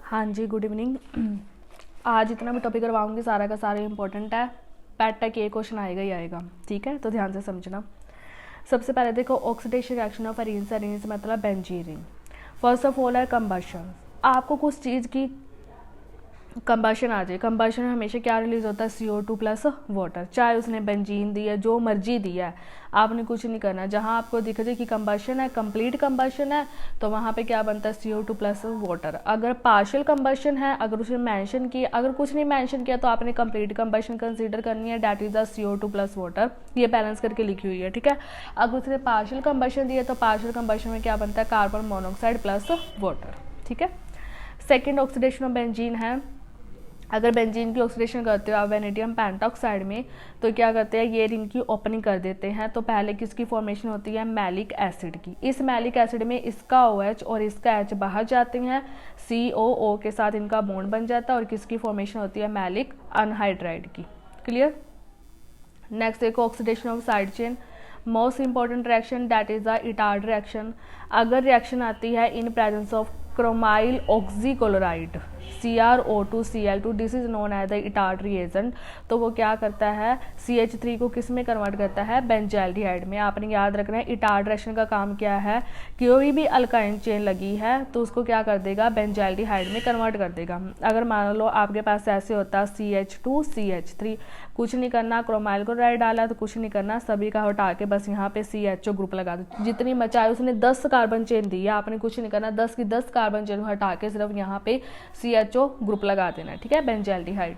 हाँ जी, good evening. आज इतना भी टॉपिक करवाऊंगी सारा का सारा इंपॉर्टेंट है। पैट टेक ये क्वेश्चन आएगा ही आएगा, ठीक है, तो ध्यान से समझना। सबसे पहले देखो, oxidation reaction of arrange arrange मतलब बेंजीन। फर्स्ट ऑफ ऑल है कंबशन। आपको कुछ चीज़ की कंबशन आ जाए, कंबशन में हमेशा क्या रिलीज होता है, CO2 प्लस वाटर। चाहे उसने बेंजीन दी है, जो मर्जी दिया है, आपने कुछ नहीं करना। जहाँ आपको दिख जाए कि कंबशन है, कंप्लीट कंबशन है, तो वहाँ पे क्या बनता है, CO2 प्लस वाटर। अगर पार्शियल कंबशन है, अगर उसने मेंशन किया, अगर कुछ नहीं मेंशन किया, तो आपने कंप्लीट कंबशन कंसीडर करनी है, that is the CO2 plus water. ये बैलेंस करके लिखी हुई है, ठीक है। अगर उसने पार्शियल कंबशन दिया, तो पार्शियल कंबशन में क्या बनता है, कार्बन मोनोऑक्साइड प्लस वाटर, ठीक है। सेकेंड ऑक्सीडेशन ऑफ बेंजीन है, अगर बेंजीन की ऑक्सीडेशन करते हो आप वेनेडियम पेंटॉक्साइड में, तो क्या करते हैं, ये रिंग की ओपनिंग कर देते हैं। तो पहले किसकी फॉर्मेशन होती है, मैलिक एसिड की। इस मैलिक एसिड में इसका OH और इसका H बाहर जाते हैं, COO के साथ इनका बॉन्ड बन जाता है, और किसकी फॉर्मेशन होती है, मैलिक अनहाइड्राइड की। क्लियर। नेक्स्ट देखो, oxidation of side chain. Most important reaction that is the Etard reaction. अगर रिएक्शन आती है in presence of chromyl oxychloride CrO2Cl2, this is known as the Etard reagent. तो वो क्या करता है, CH3 को किस में कन्वर्ट करता है, बेंजाल्डिहाइड में। आपने याद रखना है, इटार्ड रिएक्शन का काम क्या है, कोई भी अल्काइन चेन लगी है तो उसको क्या कर देगा, बेंजाल्डिहाइड में कन्वर्ट कर देगा। अगर मान लो आपके पास ऐसे होता CH2CH3, कुछ नहीं करना, क्रोमाइल क्लोराइड डाला तो कुछ नहीं करना, सभी का हटा के बस यहाँ पे CHO ग्रुप लगा दो। जितनी मचाए, उसने 10 कार्बन चेन दी है, आपने कुछ नहीं करना, 10 की 10 कार्बन चेन हटा के सिर्फ यहाँ पे CHO ग्रुप लगा देना, ठीक है, बेंजाल्डिहाइड।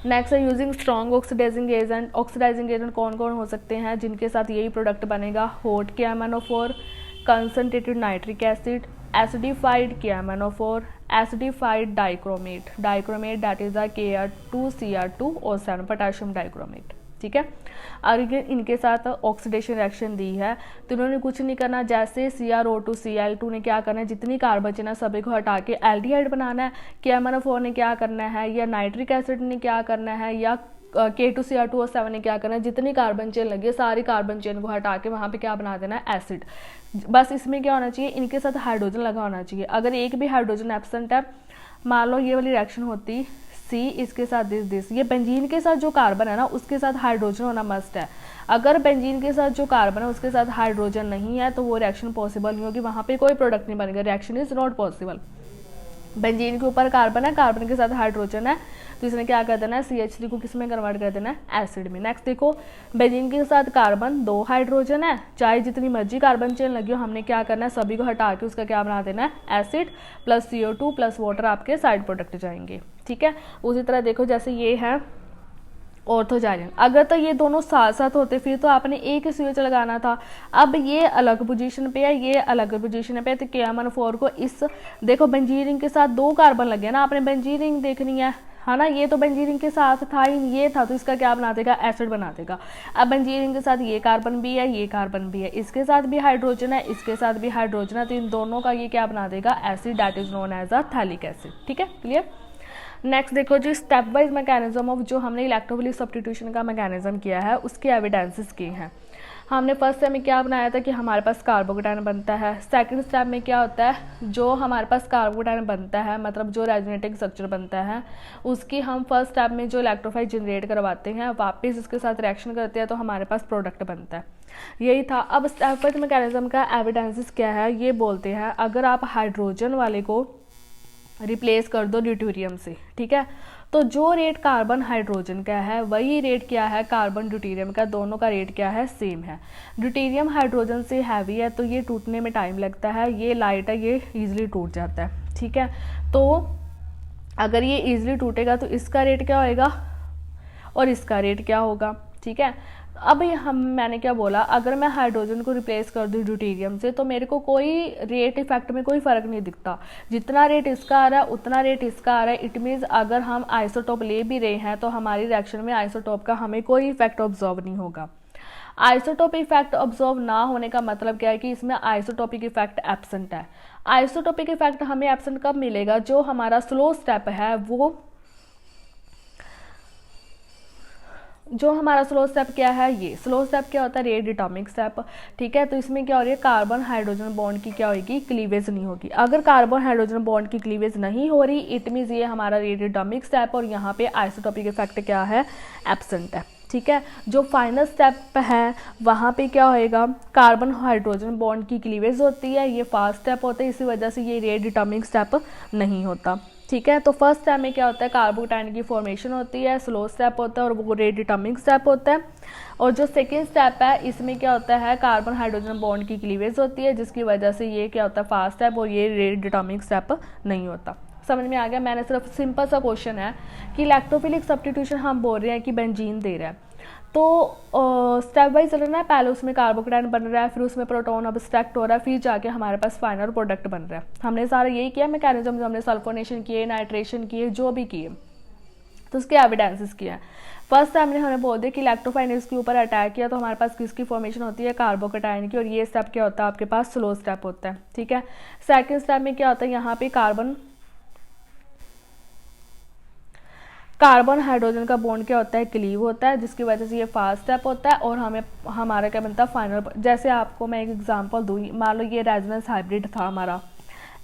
नेक्स्ट है using strong oxidising agent. Oxidising agent कौन कौन हो सकते हैं जिनके साथ यही प्रोडक्ट बनेगा, hot KMnO4, concentrated nitric acid, acidified KMnO4, acidified dichromate, dichromate that is the Kr2Cr2O7, potassium dichromate, ठीक है। अगर इनके साथ ऑक्सीडेशन रिएक्शन दी है तो इन्होंने कुछ नहीं करना, जैसे CrO2Cl2 ने क्या करना है, जितनी कार्बन चेन है सभी को हटा के एल्डिहाइड बनाना है। KMnO4 ने क्या करना है, या नाइट्रिक एसिड ने क्या करना है, या K2Cr2O7 ने क्या करना है, जितनी कार्बन चेन लगी है सारी कार्बन चेन को हटा के वहाँ पे क्या बना देना है, एसिड। बस इसमें क्या होना चाहिए, इनके साथ हाइड्रोजन लगा होना चाहिए। अगर एक भी हाइड्रोजन एब्सेंट है, मान लो ये वाली रिएक्शन होती C, इसके साथ दिस, ये बेंजीन के साथ जो कार्बन है ना उसके साथ हाइड्रोजन होना मस्ट है। अगर बेंजीन के साथ जो कार्बन है उसके साथ हाइड्रोजन नहीं है तो वो रिएक्शन पॉसिबल नहीं होगी, वहाँ पे कोई प्रोडक्ट नहीं बनेगा, reaction is not possible. Benzene के ऊपर कार्बन है, कार्बन के साथ हाइड्रोजन है, तो इसने क्या कर देना है, CH3 को किस में कन्वर्ट कर देना है, एसिड में। नेक्स्ट देखो, बेंजीन के साथ कार्बन 2 हाइड्रोजन है, चाहे जितनी मर्जी कार्बन चेन लगी हो, हमने क्या करना है, सभी को हटा के उसका क्या बना देना है, acid plus CO2 plus water आपके साइड प्रोडक्ट जाएंगे, ठीक है। उसी तरह देखो, जैसे ये है ऑर्थोजाइलिन, अगर तो ये दोनों साथ साथ होते फिर तो आपने एक ही स्विच लगाना था। अब ये अलग पोजीशन पे है, ये अलग पोजीशन पे है, तो KMnO4 को इस, देखो बेंजीन रिंग के साथ 2 कार्बन लगे ना, आपने बेंजीन रिंग देखनी है ना, ये तो बेंजीन रिंग के साथ था ही, ये था, तो इसका क्या बना देगा, एसिड बना देगा। अब बेंजीन रिंग के साथ ये कार्बन भी है, ये कार्बन भी है, इसके साथ भी हाइड्रोजन है, इसके साथ भी हाइड्रोजन है, तो इन दोनों का ये क्या बना देगा, acid, that is known as a phthalic acid, ठीक है, क्लियर। नेक्स्ट देखो जी, स्टेप वाइज मैकेनिज्म ऑफ जो हमने इलेक्ट्रोफिलिक सब्स्टिट्यूशन का मैकेनिज्म किया है उसके एविडेंसेस किए हैं। हमने फर्स्ट स्टेप में क्या बनाया था कि हमारे पास कार्बोकेटायन बनता है। सेकंड स्टेप में क्या होता है, जो हमारे पास कार्बोकेटायन बनता है, मतलब जो रेजोनेटिंग स्ट्रक्चर बनता है, उसकी हम फर्स्ट स्टेप में जो इलेक्ट्रोफाइल जनरेट करवाते हैं, वापस इसके साथ रिएक्शन करते हैं, तो हमारे पास प्रोडक्ट बनता है। यही था। अब स्टेप वाइज मैकेनिज्म का एविडेंसेस क्या है, ये बोलते हैं अगर आप हाइड्रोजन वाले को रिप्लेस कर दो ड्यूटेरियम से, ठीक है, तो जो रेट कार्बन हाइड्रोजन का है वही रेट क्या है, कार्बन ड्यूटेरियम का, दोनों का रेट क्या है, सेम है। ड्यूटेरियम हाइड्रोजन से हैवी है तो ये टूटने में टाइम लगता है, ये लाइट है, ये ईजिली टूट जाता है, ठीक है। तो अगर ये ईजिली टूटेगा तो इसका रेट क्या होएगा और इसका रेट क्या होगा, ठीक है। अब मैंने क्या बोला, अगर मैं हाइड्रोजन को रिप्लेस कर दूँ ड्यूटेरियम से तो मेरे को कोई रेट इफेक्ट में कोई फ़र्क नहीं दिखता, जितना रेट इसका आ रहा है उतना रेट इसका आ रहा है। इट मीन्स अगर हम आइसोटोप ले भी रहे हैं तो हमारी रिएक्शन में आइसोटोप का हमें कोई इफेक्ट ऑब्जर्व नहीं होगा। आइसोटोप इफेक्ट ऑब्जर्व ना होने का मतलब क्या है कि इसमें आइसोटोपिक इफेक्ट एब्सेंट है। आइसोटोपिक इफेक्ट हमें एब्सेंट कब मिलेगा, जो हमारा स्लो स्टेप है जो हमारा स्लो स्टेप क्या है, ये स्लो स्टेप क्या होता है, रेट एटॉमिक स्टेप, ठीक है। तो इसमें क्या हो रही है, कार्बन हाइड्रोजन बॉन्ड की क्या होगी, क्लीवेज नहीं होगी। अगर कार्बन हाइड्रोजन बॉन्ड की क्लीवेज नहीं हो रही, इट मीन्स ये हमारा रेट एटॉमिक स्टेप और यहाँ पे आइसोटोपिक इफेक्ट क्या है, एब्सेंट है, ठीक है। जो फाइनल स्टेप है वहाँ पे क्या होएगा, कार्बन हाइड्रोजन बॉन्ड की क्लीवेज होती है, ये फास्ट स्टेप होता है, इसी वजह से ये रेट एटॉमिक स्टेप नहीं होता, ठीक है। तो फर्स्ट स्टेप में क्या होता है, कार्बोकैटायन की फॉर्मेशन होती है, स्लो स्टेप होता है और वो रेट एटॉमिक स्टेप होता है। और जो सेकेंड स्टेप है इसमें क्या होता है, कार्बन हाइड्रोजन बॉन्ड की क्लीवेज होती है, जिसकी वजह से ये क्या होता है, फास्ट स्टेप और ये रेट एटॉमिक स्टेप नहीं होता। समझ में आ गया। मैंने सिर्फ सिंपल सा क्वेश्चन है कि इलेक्ट्रोफिलिक सब्स्टिट्यूशन हम बोल रहे हैं कि बेंजीन दे रहा है, तो स्टेप वाइज चल रहा है, पहले उसमें कार्बोकैटायन बन रहा है, फिर उसमें प्रोटॉन अब्स्ट्रैक्ट हो रहा है, फिर जाके हमारे पास फाइनल प्रोडक्ट बन रहा है। हमने सारा यही किया मैकेनिज्म, जो हमने सल्फोनेशन किए, नाइट्रेशन किए, जो भी किए, तो उसके एविडेंसेस किया है। फर्स्ट टाइम हमें बोल दिया कि इलेक्ट्रोफाइनेस के ऊपर अटैक किया तो हमारे पास किसकी फॉर्मेशन होती है, कार्बोकैटायन की, और ये स्टेप क्या होता है आपके पास, स्लो स्टेप होता है, ठीक है। सेकेंड स्टेप में क्या होता है, यहाँ पे कार्बन हाइड्रोजन का बॉन्ड क्या होता है, क्लीव होता है, जिसकी वजह से ये फास्ट स्टेप होता है और हमें हमारा क्या बनता है, फाइनल। जैसे आपको मैं एक एग्जांपल दूँ, मान लो ये रेजोनेंस हाइब्रिड था हमारा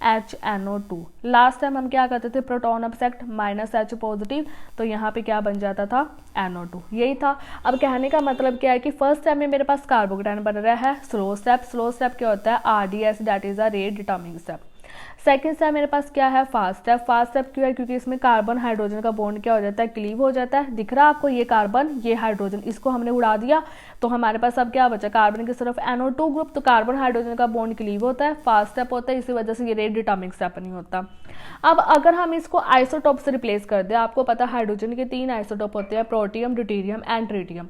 HNO2, लास्ट टाइम हम क्या करते थे, प्रोटॉन अब्स्ट्रैक्ट -H पॉजिटिव, तो यहाँ पे क्या बन जाता था, NO2, यही था। अब कहने का मतलब क्या है कि फर्स्ट स्टेप में मेरे पास कार्बोकैटायन बन रहा है, स्लो स्टेप क्या होता है, RDS, that is a rate atomic step. Second step मेरे पास क्या है, फास्ट स्टेप क्यों है, क्योंकि इसमें कार्बन हाइड्रोजन का बॉन्ड क्या हो जाता है, क्लीव हो जाता है। दिख रहा है आपको, ये कार्बन ये हाइड्रोजन, इसको हमने उड़ा दिया तो हमारे पास अब क्या बचा, कार्बन की सिर्फ NO2 ग्रुप, तो कार्बन हाइड्रोजन का बॉन्ड क्लीव होता है, फास्ट स्टेप होता है, इसी वजह से ये रेट एटॉमिक स्टेप नहीं होता। अब अगर हम इसको आइसोटोप से रिप्लेस कर दें, आपको पता है हाइड्रोजन के 3 आइसोटोप होते हैं, प्रोटियम, ड्यूटेरियम एंड ट्रिटियम।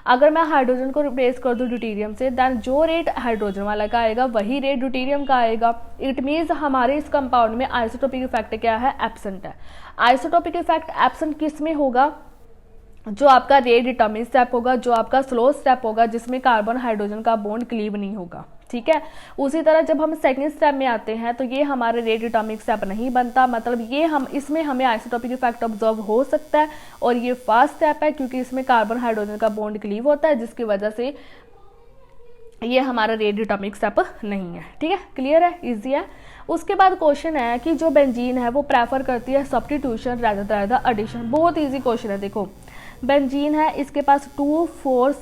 अगर मैं हाइड्रोजन को रिप्लेस कर दूं ड्यूटेरियम से, देन जो रेट हाइड्रोजन वाला का आएगा वही रेट ड्यूटेरियम का आएगा। इट मीन्स हमारे इस कंपाउंड में आइसोटोपिक इफेक्ट क्या है, एब्सेंट है। आइसोटोपिक इफेक्ट एब्सेंट किस में होगा, जो आपका रेट एटॉमिक स्टेप होगा, जो आपका स्लो स्टेप होगा, जिसमें कार्बन हाइड्रोजन का बॉन्ड क्लीव नहीं होगा, ठीक है। उसी तरह जब हम सेकंड स्टेप में आते हैं तो ये हमारे रेट एटॉमिक स्टेप नहीं बनता, मतलब ये इसमें हमें आइसोटोपिक इफेक्ट ऑब्जर्व हो सकता है और ये फास्ट स्टेप है क्योंकि इसमें कार्बन हाइड्रोजन का बॉन्ड क्लीव होता है, जिसकी वजह से ये हमारा रेट एटॉमिक स्टेप नहीं है, ठीक है। क्लियर है, इजी है। उसके बाद क्वेश्चन है कि जो बेंजीन है वो प्रेफर करती है सब्स्टिट्यूशन रादर देन एडिशन। बहुत इजी क्वेश्चन है। देखो बेंजीन है, इसके पास 2 4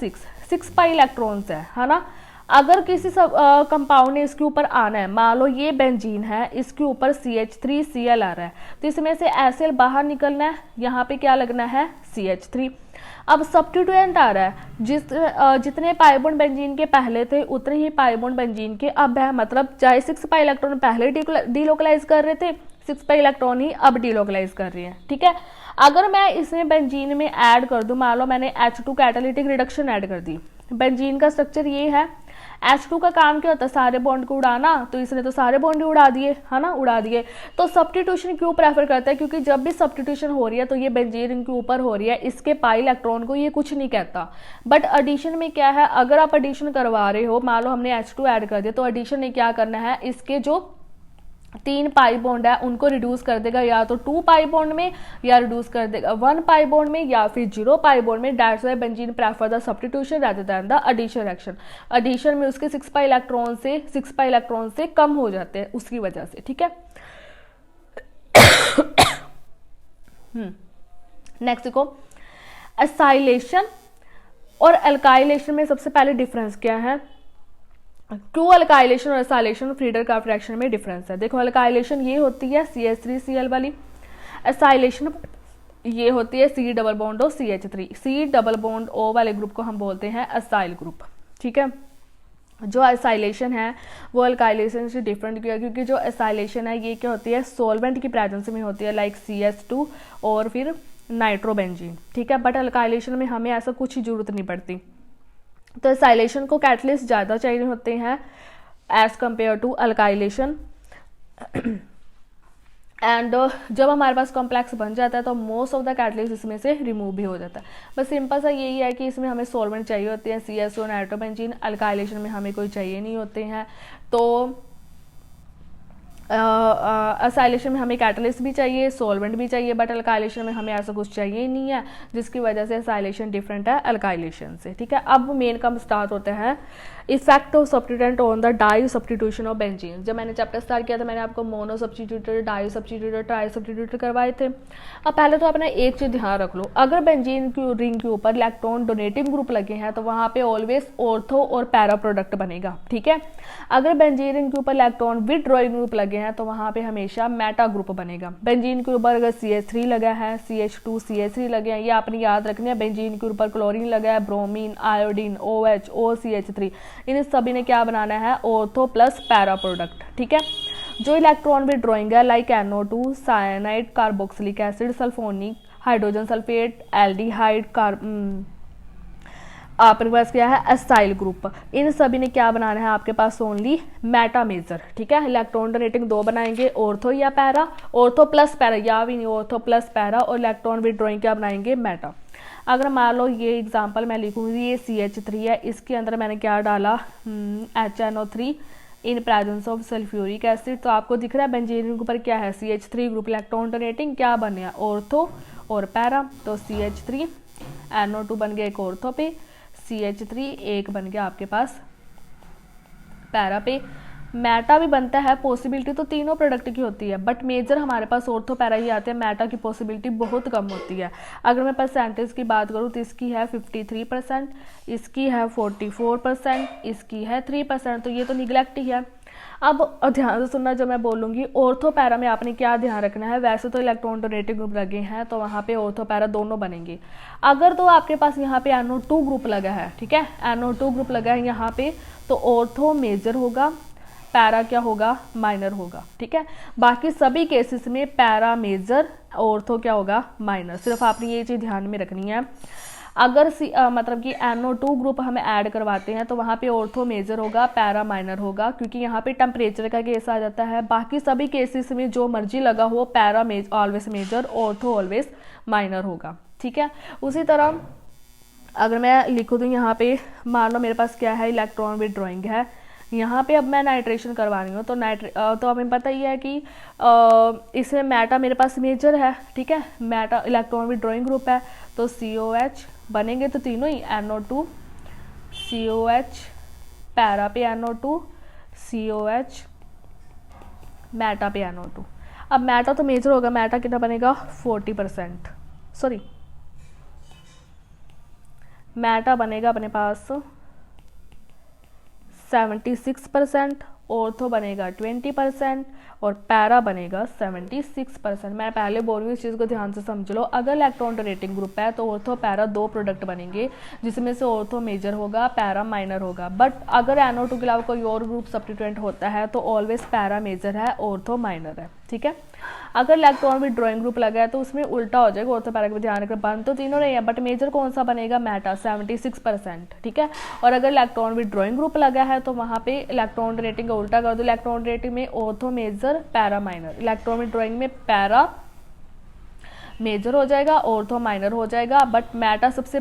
6 पाई इलेक्ट्रॉन्स है ना। अगर किसी कंपाउंड ने इसके ऊपर आना है, मान लो ये बेंजीन है, इसके ऊपर CH3Cl आ रहा है, तो इसमें से Cl बाहर निकलना है, यहाँ पे क्या लगना है, CH3। अब सब्स्टिट्यूएंट आ रहा है, जितने पाई बॉन्ड बेंजीन के पहले थे उतने ही पाई बॉन्ड बेंजीन के अब है, मतलब चाहे 6 पाई इलेक्ट्रॉन पहले डीलोकलाइज कर रहे थे, 6 पाई इलेक्ट्रॉन ही अब डीलोकलाइज कर रही है, ठीक है। अगर मैं इसमें बेंजीन में ऐड कर दूं, मान लो मैंने H2 कैटालिटिक रिडक्शन ऐड कर दी, बेंजीन का स्ट्रक्चर ये है, H2 का काम क्या होता है, सारे बॉन्ड को उड़ाना, तो इसने तो सारे बॉन्ड ही उड़ा दिए, है ना, उड़ा दिए। तो सब्स्टिट्यूशन क्यों प्रेफर करता है, क्योंकि जब भी सब्स्टिट्यूशन हो रही है तो ये बेंजीन के ऊपर हो रही है, इसके पाई इलेक्ट्रॉन को ये कुछ नहीं कहता। बट एडिशन में क्या है, अगर आप एडिशन करवा रहे हो, मान लो हमने H2 ऐड कर दिया, तो एडिशन ने क्या करना है, इसके जो 3 पाई बॉन्ड है उनको रिड्यूस कर देगा, या तो 2 पाई बॉन्ड में, या रिड्यूस कर देगा 1 पाई बॉन्ड में, या फिर 0 पाई बॉन्ड में। That's why benzene prefer the substitution rather than the addition reaction. Addition में उसके 6 पाई इलेक्ट्रॉन से कम हो जाते हैं उसकी वजह से, ठीक है। नेक्स्ट देखो, एसाइलेशन और एल्काइलेशन में सबसे पहले डिफरेंस क्या है, क्यों अल्काइलेशन और एसाइलेशन फ्रीडरक्राफ्ट रिएक्शन में डिफरेंस है। देखो अल्काइलेशन ये होती है CH3Cl वाली, एसाइलेशन ये होती है C double bond O CH3। C double bond O वाले ग्रुप को हम बोलते हैं एसाइल ग्रुप, ठीक है। जो एसाइलेशन है वो अल्काइलेशन से डिफरेंट क्यों है, क्योंकि जो एसाइलेशन है ये क्या होती है, सॉल्वेंट की प्रेजेंस में होती है, लाइक CH2 और फिर नाइट्रोबेंजीन, ठीक है। बट अल्काइलेशन में हमें ऐसा कुछ ही जरूरत नहीं पड़ती, तो एसाइलेशन को कैटलिस्ट ज़्यादा चाहिए होते हैं as compare to alkylation. And जब हमारे पास कॉम्प्लेक्स बन जाता है तो मोस्ट ऑफ द कैटलिस्ट इसमें से रिमूव भी हो जाता है। बस सिंपल सा यही है कि इसमें हमें सॉल्वेंट चाहिए होते हैं, CSO, नाइट्रोबेंजीन। अल्काइलेशन में हमें कोई चाहिए नहीं होते हैं। तो असाइलेशन में हमें कैटलिस्ट भी चाहिए, सॉल्वेंट भी चाहिए, बट अल्काइलेशन में हमें ऐसा कुछ चाहिए ही नहीं है, जिसकी वजह से असाइलेशन डिफरेंट है अल्काइलेशन से। ठीक है, अब मेन कम स्टार्ट होते हैं effect of substituent on the di substitution of benzene. जब मैंने चैप्टर स्टार्ट किया था मैंने आपको mono substitutor, di substitutor, tri substitutor करवाए थे। अब पहले तो आपने एक चीज़ ध्यान रख लो, अगर बेंजीन की रिंग के ऊपर इलेक्ट्रॉन डोनेटिंग ग्रुप लगे हैं तो वहाँ पे ऑलवेज ऑर्थो और पैरा प्रोडक्ट बनेगा। ठीक है, अगर बेंजीन रिंग के ऊपर इलेक्ट्रॉन विथड्रॉइंग ग्रुप लगे हैं तो वहाँ पे हमेशा मेटा ग्रुप बनेगा। बेंजीन के ऊपर अगर CH3 लगा है, CH2 CH3 लगे हैं, ये आपने याद रखना है। बेंजीन के ऊपर क्लोरीन लगा है, ब्रोमीन, आयोडीन, OH, OCH3, इन सभी ने क्या बनाना है, ऑर्थो प्लस पैरा प्रोडक्ट। ठीक है, जो इलेक्ट्रॉन विथड्रॉइंग है like NO2, cyanide, carboxylic acid, sulphonic, hydrogen sulphate, aldehyde, आपके पास क्या है, एसाइल ग्रुप, इन सभी ने क्या बनाना है आपके पास, ओनली मेटा मेजर। ठीक है, इलेक्ट्रॉन डोनेटिंग दो बनाएंगे, ऑर्थो या पैरा, ऑर्थो प्लस पैरा, या भी नहीं, ऑर्थो प्लस पैरा, और इलेक्ट्रॉन विथड्रॉइंग क्या बनाएंगे, मेटा। अगर मान लो ये एग्जांपल मैं लिखूंगी, ये CH3 है, इसके अंदर मैंने क्या डाला, HNO3 in presence of sulphuric acid, तो आपको दिख रहा है बेंजीन के ऊपर क्या है, CH3 ग्रुप, इलेक्ट्रॉन डोनेटिंग, क्या बन गया, ऑर्थो और पैरा, तो CH3, NO2 बन गया एक ऑर्थो पे, CH3 एक बन गया आपके पास पैरा पे। मेटा भी बनता है, पॉसिबिलिटी तो तीनों प्रोडक्ट की होती है, बट मेजर हमारे पास ऑर्थो पैरा ही आते हैं, मेटा की पॉसिबिलिटी बहुत कम होती है। अगर मैं परसेंटेज की बात करूँ तो इसकी है 53%, इसकी है 44%, इसकी है 3%, तो ये तो निगलेक्ट ही है। अब ध्यान से सुनना, जो मैं बोलूँगी ऑर्थो पैरा में आपने क्या ध्यान रखना है, वैसे तो इलेक्ट्रॉन डोनेटिंग ग्रुप लगे हैं तो वहाँ पे ऑर्थो पैरा दोनों बनेंगे। अगर तो आपके पास यहाँ पे NO2 ग्रुप लगा है, ठीक है, NO2 ग्रुप लगा है यहाँ पे, तो ऑर्थो मेजर होगा, पैरा क्या होगा, माइनर होगा। ठीक है, बाकी सभी केसेस में पैरा मेजर, ऑर्थो क्या होगा, माइनर। सिर्फ आपने ये चीज़ ध्यान में रखनी है। अगर मतलब कि NO2 ग्रुप हमें ऐड करवाते हैं तो वहाँ पे ऑर्थो मेजर होगा, पैरा माइनर होगा, क्योंकि यहाँ पे टेम्परेचर का केस आ जाता है। बाकी सभी केसेस में जो मर्जी लगा हो, para always major, ortho always minor होगा। ठीक है, उसी तरह अगर मैं लिखूँ तो यहाँ पे मान लो मेरे पास क्या है, इलेक्ट्रॉन विथड्रॉइंग है, यहाँ पे अब मैं नाइट्रेशन करवा रही हूँ, तो हमें पता ही है कि इसमें मेटा मेरे पास मेजर है। ठीक है, मेटा इलेक्ट्रॉन विथड्रॉइंग ग्रुप है, तो COH बनेंगे तो तीनों ही, NO2 COH, पैरा पे NO2 COH, मेटा पे NO2। अब मेटा तो मेजर होगा, मेटा कितना बनेगा, 40%, सॉरी मेटा बनेगा अपने पास 76%, ऑर्थो बनेगा 20% और पैरा बनेगा 76%। मैं पहले बोल रही हूँ, इस चीज़ को ध्यान से समझ लो। अगर इलेक्ट्रॉन डोनेटिंग ग्रुप है तो ऑर्थो पैरा दो प्रोडक्ट बनेंगे, जिसमें से ऑर्थो मेजर होगा, पैरा माइनर होगा। बट अगर NO2 के अलावा कोई और ग्रुप सब्स्टिट्यूएंट होता है तो ऑलवेज पैरा मेजर है, ऑर्थो माइनर है। ठीक है, अगर इलेक्ट्रॉन विथड्रॉइंग ग्रुप लगा है तो उसमें उल्टा हो जाएगा, ऑर्थो पैरा का ध्यान रखना, बन तो तीनों रहे हैं बट मेजर कौन सा बनेगा, मेटा 76%। ठीक है, और अगर इलेक्ट्रॉन विथड्रॉइंग ग्रुप लगा है तो वहाँ पे इलेक्ट्रॉन डोनेटिंग का उल्टा कर दो, इलेक्ट्रॉन डोनेटिंग में ortho major, para minor, electron withdrawing में पैरा मेजर हो जाएगा, ऑर्थो माइनर हो जाएगा। बट मेटा सबसे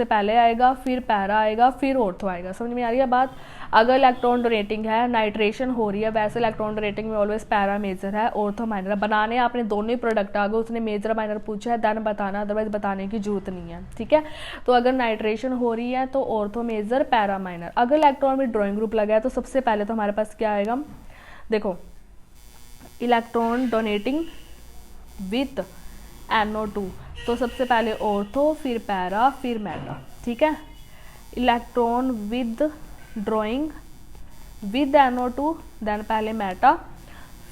पहले आएगा, फिर पैरा आएगा, फिर ऑर्थो आएगा। समझ में आ रही है बात। अगर इलेक्ट्रॉन डोनेटिंग है, नाइट्रेशन हो रही है, वैसे इलेक्ट्रॉन डोनेटिंग में ऑलवेज पैरा मेजर है, ऑर्थो माइनर है। बनाने आपने दोनों ही प्रोडक्ट आ गए, उसने मेजर माइनर पूछा है देन बताना, अदरवाइज बताने की जरूरत नहीं है। ठीक है, तो अगर नाइट्रेशन हो रही है तो ऑर्थो मेजर, पैरा माइनर। अगर इलेक्ट्रॉन में ड्रॉइंग ग्रुप लगा है तो सबसे पहले तो हमारे पास क्या आएगा, देखो इलेक्ट्रॉन डोनेटिंग विथ NO2, तो सबसे पहले ऑर्थो, फिर पैरा, फिर मेटा। ठीक है, electron withdrawing with NO2, then पहले मेटा,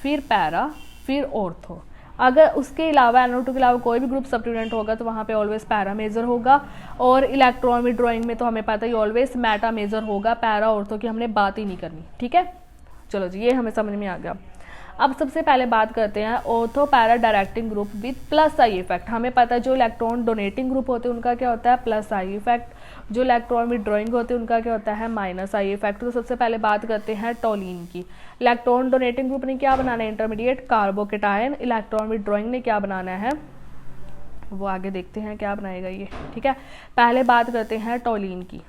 फिर पैरा, फिर ऑर्थो। अगर उसके अलावा NO2 के अलावा कोई भी ग्रुप सब्स्टिट्यूएंट होगा तो वहाँ पे ऑलवेज पैरा मेजर होगा, और इलेक्ट्रॉन विद ड्रॉइंग में तो हमें पता ही ऑलवेज मेटा मेजर होगा, पैरा ऑर्थो की हमने बात ही नहीं करनी। ठीक है, चलो जी, ये हमें समझ में आ गया। अब सबसे पहले बात करते हैं ortho para directing group with plus I effect. हमें पता है जो इलेक्ट्रॉन डोनेटिंग ग्रुप होते हैं उनका क्या होता है, प्लस आई इफेक्ट, जो इलेक्ट्रॉन विथड्रॉइंग होते हैं उनका क्या होता है, माइनस आई इफेक्ट। तो सबसे पहले बात करते हैं टोलिन की। इलेक्ट्रॉन डोनेटिंग ग्रुप ने क्या बनाना है, इंटरमीडिएट कार्बोकेटायन। इलेक्ट्रॉन विथड्रॉइंग ने क्या बनाना है, वो आगे देखते हैं क्या बनाएगा ये। ठीक है, पहले बात करते हैं टोलिन की।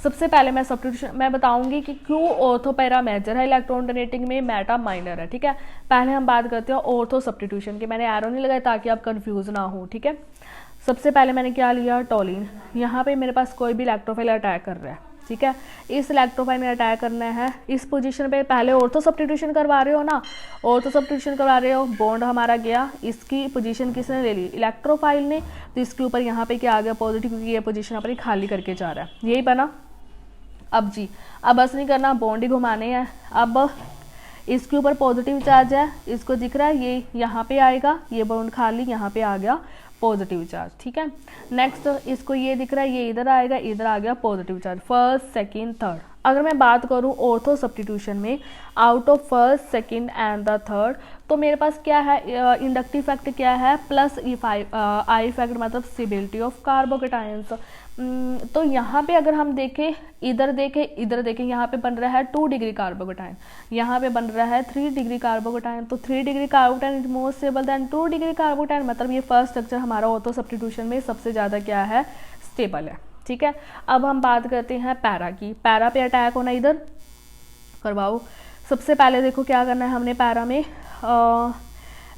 सबसे पहले मैं सब्स्टिट्यूशन मैं बताऊंगी कि क्यों ऑर्थो पैरा मेजर है इलेक्ट्रॉन डोनेटिंग में, मेटा माइनर है, ठीक है। पहले हम बात करते हैं ऑर्थो सब्स्टिट्यूशन की। मैंने एरो नहीं लगाया ताकि आप कंफ्यूज ना हो, ठीक है। सबसे पहले मैंने क्या लिया, टोलिन। यहाँ पे मेरे पास कोई भी इलेक्ट्रोफाइल अटैक कर रहा है, ठीक है। इस इलेक्ट्रोफाइल में अटैक करना है इस पोजीशन पे, पहले ऑर्थो सब्स्टिट्यूशन करवा रहे हो ना, ऑर्थो सब्स्टिट्यूशन करवा रहे हो, बॉन्ड हमारा गया, इसकी पोजीशन किसने ले ली, इलेक्ट्रोफाइल ने, तो इसके ऊपर यहाँ पे क्या आ गया, पॉजिटिव, क्योंकि ये पोजीशन अपनी खाली करके जा रहा है, यही बना। अब जी, अब बस नहीं करना, बॉन्ड ही घुमाने हैं। अब इसके ऊपर पॉजिटिव चार्ज है, इसको दिख रहा है, ये यहाँ पे आएगा, ये बॉन्ड खाली, यहाँ पे आ गया पॉजिटिव चार्ज, ठीक है। नेक्स्ट इसको ये दिख रहा है, ये इधर आएगा, इधर आ गया positive charge, first second third. अगर मैं बात करूँ ऑर्थो सब्स्टिट्यूशन में, out of first second and the third, तो मेरे पास क्या है, इंडक्टिव फैक्ट क्या है, प्लस आई फैक्ट, मतलब स्टेबिलिटी ऑफ कार्बोकेटायंस। तो यहाँ पे अगर हम देखें, इधर देखें, यहाँ पे बन रहा है 2 डिग्री कार्बोकेटायन, यहाँ पे बन रहा है 3 डिग्री कार्बोकेटायन। तो 3 degree carbocation is more stable then 2 degree carbocation, मतलब ये फर्स्ट स्ट्रक्चर हमारा ऑर्थो सब्स्टिट्यूशन में सबसे ज़्यादा क्या है, स्टेबल है, ठीक है। अब हम बात करते हैं पैरा की। पैरा पे अटैक होना, इधर करवाओ। सबसे पहले देखो क्या करना है हमने पैरा में,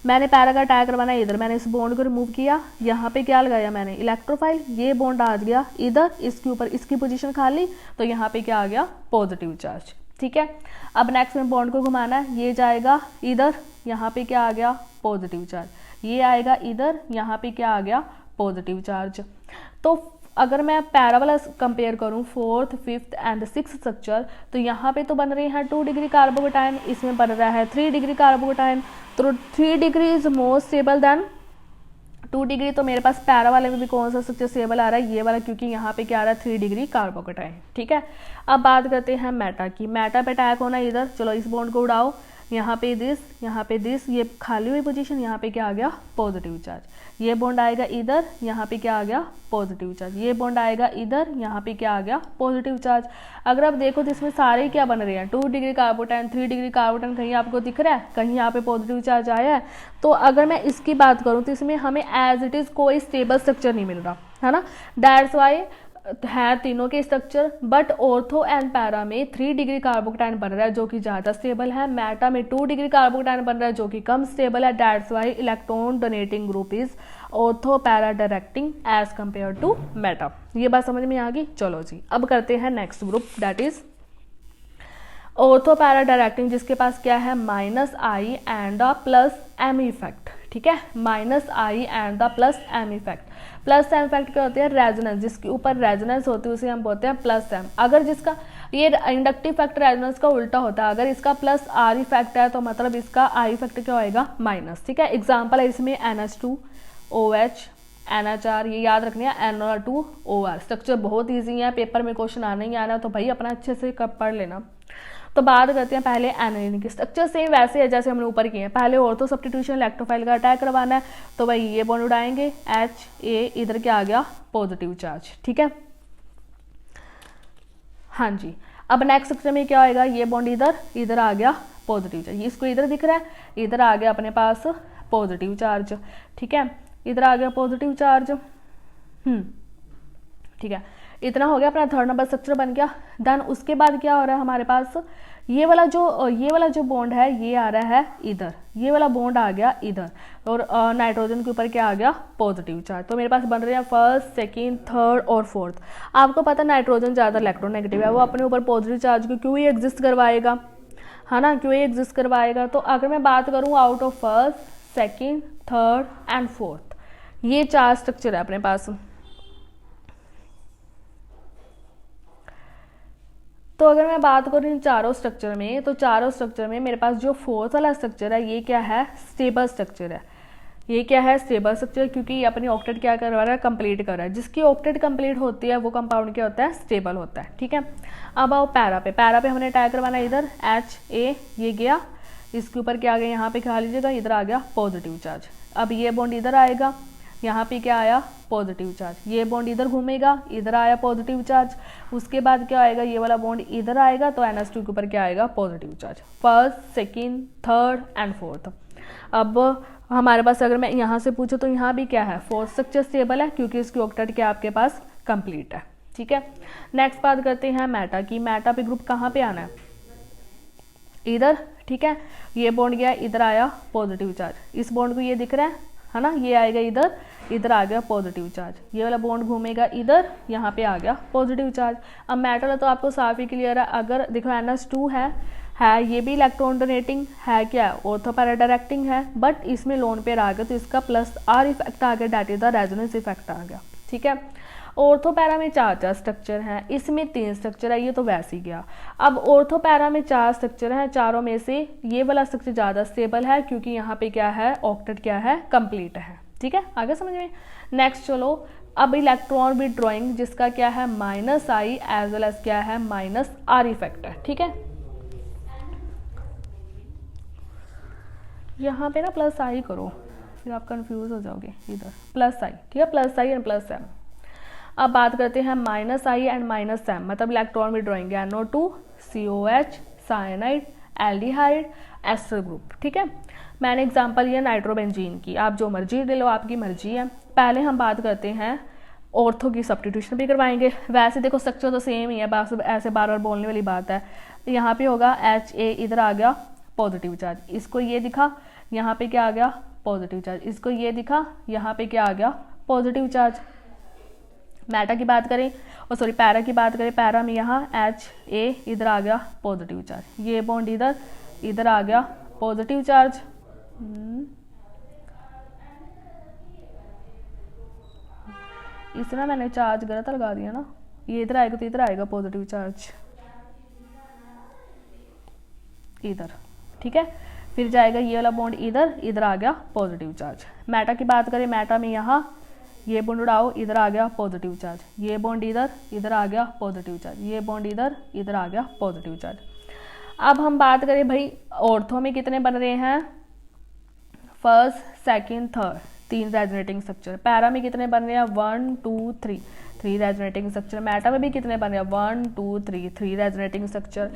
मैंने पैरा का अटैक करवाना है इधर, मैंने इस बॉन्ड को रिमूव किया, यहाँ पे क्या लगाया मैंने, इलेक्ट्रोफाइल, ये बॉन्ड आ गया इधर, इसके ऊपर इसकी पोजीशन खाली, तो यहाँ पे क्या आ गया, पॉजिटिव चार्ज, ठीक है। अब नेक्स्ट में बॉन्ड को घुमाना है, ये जाएगा इधर, यहाँ पे क्या आ गया, पॉजिटिव चार्ज, ये आएगा इधर, यहाँ पे क्या आ गया, पॉजिटिव चार्ज। तो अगर मैं पैरा वाला कंपेयर करूँ, fourth, fifth and six structure, तो यहाँ पे तो बन रही है 2 डिग्री कार्बोकेटायन, इसमें बन रहा है 3 डिग्री कार्बोकेटायन, तो 3 degree is more stable then 2 degree. तो मेरे पास पैरा वाले में भी कौन सा स्ट्रक्चर स्टेबल आ रहा है, ये वाला, क्योंकि यहाँ पे क्या आ रहा है, 3 डिग्री कार्बोकेटायन, ठीक है। अब बात करते हैं मेटा की। मेटा पे अटैक होना इधर, चलो इस बॉन्ड को उड़ाओ, यहाँ पे दिस, ये खाली हुई पोजीशन, यहाँ पे क्या आ गया, पॉजिटिव चार्ज, ये बॉन्ड आएगा इधर, यहाँ पे क्या आ गया, पॉजिटिव चार्ज, ये बॉन्ड आएगा इधर, यहाँ पे क्या आ गया, पॉजिटिव चार्ज। अगर आप देखो तो इसमें सारे क्या बन रहे हैं, 2 डिग्री कार्बोटाइन, 3 डिग्री कार्बोटाइन, कहीं आपको दिख रहा है, कहीं यहाँ पे पॉजिटिव चार्ज आया है। तो अगर मैं इसकी बात करूँ तो इसमें हमें एज इट इज़ कोई स्टेबल स्ट्रक्चर नहीं मिल रहा है ना, दैट्स वाई है तीनों के structure, but ortho and para में 3 डिग्री कार्बोकेटायन बन रहा है जो कि ज़्यादा स्टेबल है, मेटा में 2 डिग्री कार्बोकेटायन बन रहा है जो कि कम स्टेबल है, that's why electron donating group is ortho para directing as compare to meta. ये बात समझ में आ गई। चलो जी, अब करते हैं next group, that is ortho para directing, जिसके पास क्या है, -I and the plus M effect, ठीक है, -I and the plus M effect. Plus M effect क्या होते हैं, रेजोनेंस, जिसके ऊपर रेजोनेंस होती है उसे हम बोलते हैं प्लस M। अगर जिसका ये इंडक्टिव फैक्ट रेजोनेंस का उल्टा होता है, अगर इसका प्लस R इफेक्ट है तो मतलब इसका I इफेक्ट क्या होएगा, माइनस, ठीक है। एग्जाम्पल है इसमें NH2OH, NHR, ये याद रखनी है, NR2OR। स्ट्रक्चर बहुत ईजी है, पेपर में क्वेश्चन आना ही आना, तो भाई अपना अच्छे से कब पढ़ लेना। तो बात करते हैं पहले एनालिन की। स्ट्रक्चर सेम वैसे है जैसे हमने ऊपर किए हैं। पहले ऑर्थो सब्स्टिट्यूशन इलेक्ट्रोफाइल का अटैक करवाना है, तो भाई ये बॉन्ड उड़ाएंगे, HA, इधर क्या आ गया, पॉजिटिव चार्ज, ठीक है। हाँ जी, अब नेक्स्ट स्ट्रक्चर में क्या होएगा, ये बॉन्ड इधर आ गया पॉजिटिव चार्ज, इसको इधर दिख रहा है, इधर आ गया अपने पास पॉजिटिव चार्ज, ठीक है, इधर आ गया पॉजिटिव चार्ज, ठीक है। इतना हो गया, अपना थर्ड नंबर स्ट्रक्चर बन गया। देन उसके बाद क्या हो रहा है हमारे पास, ये वाला जो बॉन्ड है ये आ रहा है इधर, ये वाला बॉन्ड आ गया इधर, और नाइट्रोजन के ऊपर क्या आ गया, पॉजिटिव चार्ज। तो मेरे पास बन रहे हैं फर्स्ट, सेकंड, थर्ड और फोर्थ। आपको पता नाइट्रोजन ज़्यादा इलेक्ट्रोनेगेटिव है, वो अपने ऊपर पॉजिटिव चार्ज को क्यों ही एग्जिस्ट करवाएगा, है ना, क्यों ही एग्जिस्ट करवाएगा। तो अगर मैं बात करूँ out of first, second, third and fourth, ये 4 स्ट्रक्चर है अपने पास। तो अगर मैं बात करूँ इन चारों स्ट्रक्चर में, तो चारों स्ट्रक्चर में मेरे पास जो फोर्थ वाला स्ट्रक्चर है ये क्या है, स्टेबल स्ट्रक्चर है। ये क्या है, स्टेबल स्ट्रक्चर, क्योंकि ये अपनी ऑक्टेट क्या करवा रहा है, कंप्लीट कर रहा है। जिसकी ऑक्टेट कंप्लीट होती है वो कंपाउंड क्या होता है, स्टेबल होता है, ठीक है। अब आओ पैरा पे। पैरा पे हमने अटैक करवाना है इधर, HA, ये गया, इसके ऊपर क्या आ गया, यहाँ पे खा लीजिएगा, इधर आ गया पॉजिटिव चार्ज। अब ये बॉन्ड इधर आएगा, यहाँ पे क्या आया, पॉजिटिव चार्ज, ये बॉन्ड इधर घूमेगा, इधर आया पॉजिटिव चार्ज। उसके बाद क्या आएगा, ये वाला बॉन्ड इधर आएगा, तो NH2 के ऊपर क्या आएगा, positive charge. First, second, third and fourth. अब हमारे पास अगर मैं यहाँ से पूछूँ तो यहाँ भी क्या है, फोर्थ स्ट्रक्चर स्टेबल है, क्योंकि इसकी ऑक्टेट क्या आपके पास कंप्लीट है, ठीक है। नेक्स्ट बात करते हैं मेटा की। मेटा पे ग्रुप कहाँ पे आना है, इधर, ठीक है। ये बॉन्ड गया इधर, आया पॉजिटिव चार्ज, इस बॉन्ड को ये दिख रहा है ना, ये आएगा इधर, इधर आ गया पॉजिटिव चार्ज, ये वाला बॉन्ड घूमेगा इधर, यहाँ पे आ गया पॉजिटिव चार्ज। अब मेटल तो आपको साफ ही क्लियर है, अगर देखो NH2 है ये भी इलेक्ट्रॉन डोनेटिंग है, क्या ऑर्थो पैरा डायरेक्टिंग है, बट इसमें लोन पेयर आ गया तो इसका प्लस R इफेक्ट आ गया, that is the resonance effect आ गया, ठीक है। ऑर्थो पैरा में 4 स्ट्रक्चर हैं, इसमें 3 स्ट्रक्चर है, ये तो वैसे ही गया। अब ऑर्थो पैरा में 4 स्ट्रक्चर हैं, चारों में से ये वाला स्ट्रक्चर ज़्यादा स्टेबल है क्योंकि यहाँ पे क्या है, ऑक्टेट क्या है, कंप्लीट है, ठीक है। आगे समझ में। नेक्स्ट चलो, अब इलेक्ट्रॉन विड्रॉइंग जिसका क्या है -I एज वेल एज क्या है -R इफेक्ट है, ठीक है। यहाँ पे ना +I करो, फिर आप कंफ्यूज हो जाओगे, इधर +I, ठीक है, +I एंड +M। अब बात करते हैं -I एंड -M, मतलब electron withdrawing NO2 COH cyanide aldehyde ester group, ठीक है। मैंने एग्जांपल लिया नाइट्रोबेंजीन की, आप जो मर्जी ले लो, आपकी मर्जी है। पहले हम बात करते हैं ऑर्थो की, सब्स्टिट्यूशन भी करवाएंगे। वैसे देखो स्ट्रक्चर तो सेम ही है, बस ऐसे बार बार बोलने वाली बात है। यहाँ पे होगा HA, इधर आ गया पॉजिटिव चार्ज, इसको ये दिखा, यहाँ पे क्या आ गया पॉजिटिव चार्ज, इसको ये दिखा, यहाँ पे क्या आ गया पॉजिटिव चार्ज। मेटा की बात करें, और सॉरी पैरा की बात करें, पैरा में यहाँ HA, इधर आ गया पॉजिटिव चार्ज, ये बॉन्ड इधर, इधर आ गया पॉजिटिव चार्ज। इसे ना मैंने चार्ज गलत लगा दिया ना, ये इधर आएगा तो इधर आएगा पॉजिटिव चार्ज, इधर, ठीक है। फिर जाएगा ये वाला बॉन्ड इधर, इधर आ गया पॉजिटिव चार्ज। मेटा की बात करें, मेटा में यहाँ ये बॉन्ड उड़ाओ, इधर आ गया पॉजिटिव चार्ज, ये बॉन्ड इधर, इधर आ गया पॉजिटिव चार्ज, ये बॉन्ड इधर, इधर आ गया पॉजिटिव चार्ज। अब हम बात करें भाई ऑर्थो में कितने बन रहे हैं, first second third, 3 resonating structure. Para में कितने बन रहे हैं, 1 2 3, 3 रेजोनेटिंग स्ट्रक्चर। मेटा में भी कितने बन रहे हैं, 1 2 3, 3 रेजोनेटिंग स्ट्रक्चर।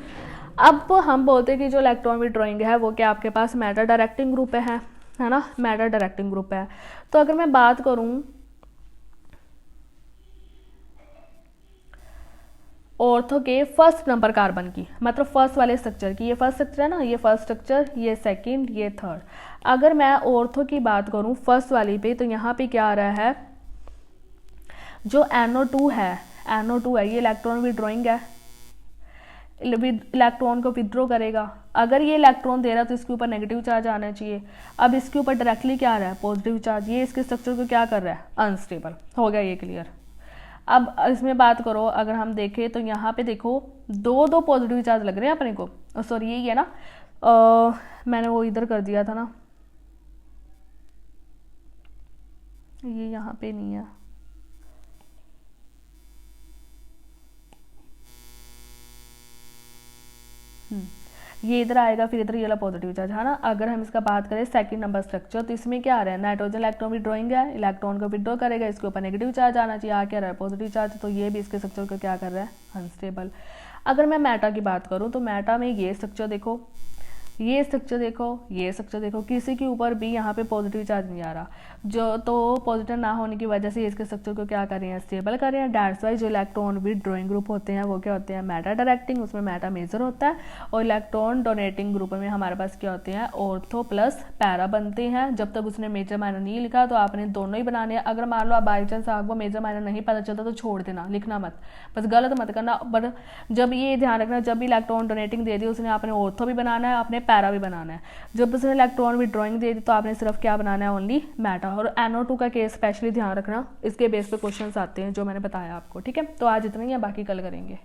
अब हम बोलते हैं कि जो इलेक्ट्रॉन विड्रॉइंग है वो क्या आपके पास मेटा डायरेक्टिंग ग्रुप है ना, मेटा डायरेक्टिंग ग्रुप है। तो अगर मैं बात करूं ऑर्थो के फर्स्ट नंबर कार्बन की, मतलब फर्स्ट वाले स्ट्रक्चर की, ये फर्स्ट स्ट्रक्चर है ना, ये फर्स्ट स्ट्रक्चर, ये सेकंड, ये थर्ड। अगर मैं ऑर्थो की बात करूं फर्स्ट वाली पे, तो यहाँ पे क्या आ रहा है, जो NO2 है, ये इलेक्ट्रॉन विड्रॉइंग है, इलेक्ट्रॉन को विड्रॉ करेगा। अगर ये इलेक्ट्रॉन दे रहा है तो इसके ऊपर नेगेटिव चार्ज आना चाहिए। अब इसके ऊपर डायरेक्टली क्या आ रहा है, पॉजिटिव चार्ज, ये इसके स्ट्रक्चर को क्या कर रहा है, अनस्टेबल हो गया, ये क्लियर। अब इसमें बात करो, अगर हम देखें तो यहाँ पे देखो 2 पॉजिटिव चार्ज लग रहे हैं अपने को, सॉरी यही है ना, मैंने वो इधर कर दिया था ना, ये यहाँ पे नहीं है, ये इधर आएगा, फिर इधर ये वाला पॉजिटिव चार्ज है ना। अगर हम इसका बात करें सेकंड नंबर स्ट्रक्चर, तो इसमें क्या आ रहा है, नाइट्रोजन इलेक्ट्रॉन विड्रॉइंग है, इलेक्ट्रॉन को विड्रॉ करेगा, इसके ऊपर नेगेटिव चार्ज आना चाहिए, आ क्या रहा है पॉजिटिव चार्ज, तो ये भी इसके स्ट्रक्चर को क्या कर रहा है, अनस्टेबल। अगर मैं मेटा की बात करूँ तो मेटा में ये स्ट्रक्चर देखो, ये स्ट्रक्चर देखो, ये स्ट्रक्चर देखो, किसी के ऊपर भी यहाँ पे पॉजिटिव चार्ज नहीं आ रहा, जो तो पॉजिटिव ना होने की वजह से इसके स्ट्रक्चर को क्या कर रहे हैं, स्टेबल कर रहे हैं। डैट्स वाई जो इलेक्ट्रॉन विड्रॉइंग ग्रुप होते हैं वो क्या होते हैं, मेटा डायरेक्टिंग, उसमें मेटा मेजर होता है। और इलेक्ट्रॉन डोनेटिंग ग्रुप में हमारे पास क्या होते हैं, ऑर्थो प्लस पैरा बनते हैं। जब तक उसने मेजर माइनर नहीं लिखा तो आपने दोनों ही बनाने हैं। अगर मान लो आप बाई चांस आपको मेजर माइनर नहीं पता चलता तो छोड़ देना, लिखना मत, बस गलत मत करना। बट जब ये ध्यान रखना, जब भी इलेक्ट्रॉन डोनेटिंग दे दी उसने आपने ऑर्थो भी बनाना है, आपने पैरा भी बनाना है। जब उसने इलेक्ट्रॉन विड्रॉइंग दे दी तो आपने सिर्फ क्या बनाना है, ओनली मेटा। और NO2 का केस स्पेशली ध्यान रखना, इसके बेस पे क्वेश्चंस आते हैं जो मैंने बताया आपको, ठीक है। तो आज इतना ही है, बाकी कल करेंगे।